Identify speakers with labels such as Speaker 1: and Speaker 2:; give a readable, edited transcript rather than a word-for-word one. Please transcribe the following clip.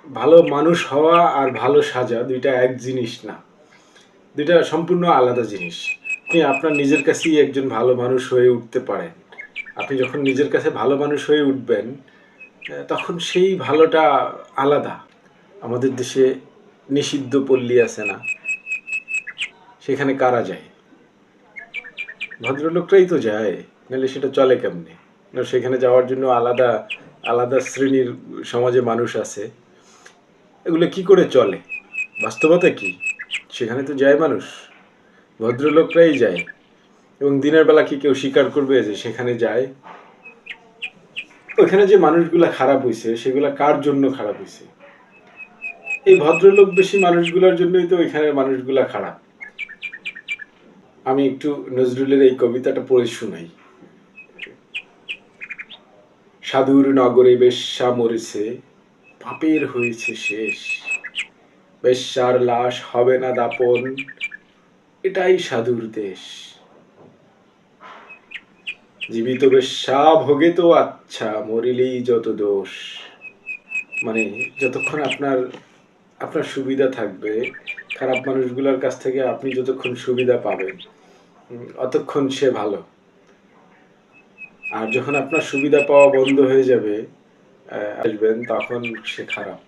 Speaker 1: ভালো মানুষ হওয়া আর ভালো সাজা দুইটা এক জিনিস না, দুইটা সম্পূর্ণ আলাদা জিনিস। আপনি আপনার নিজের কাছেই একজন ভালো মানুষ হয়ে উঠতে পারেন। আপনি যখন নিজের কাছে ভালো মানুষ হয়ে উঠবেন, তখন সেই ভালোটা আলাদা। আমাদের দেশে নিষিদ্ধ পল্লী আছে না, সেখানে কারা যায়? ভদ্রলোকরাই তো যায়, নাহলে সেটা চলে কেমনে? না, সেখানে যাওয়ার জন্য আলাদা আলাদা শ্রেণীর সমাজে মানুষ আছে। এগুলো কি করে চলে? বাস্তবতা কি? সেখানে তো যায় মানুষ, ভদ্রলোকরাই যায়। এবং দিনের বেলা কি কেউ স্বীকার করবে যে সেখানে যায়? ওইখানে যে মানুষগুলা খারাপ হইছে, সেগুলা কার জন্য খারাপ হইছে? এই ভদ্রলোক বেশি মানুষগুলোর জন্যই তো ওইখানের মানুষগুলা খারাপ। আমি একটু নজরুলের এই কবিতাটা পড়ে শোনাই। সাধুর নগরে বেশ্যা মরেছে, পাপের হয়েছে শেষ। বেশ্যার লাশ হবে না দাপন, এটাই সাধুর দেশ। জীবিত বেশ্যা ভোগে তো আচ্ছা, মরিলেই যত দোষ। মানে যতক্ষণ আপনার আপনার সুবিধা থাকবে, খারাপ মানুষগুলোর কাছ থেকে আপনি যতক্ষণ সুবিধা পাবেন, অতক্ষণ সে ভালো। আর যখন আপনার সুবিধা পাওয়া বন্ধ হয়ে যাবে, আসবেন, তখন সে খারাপ।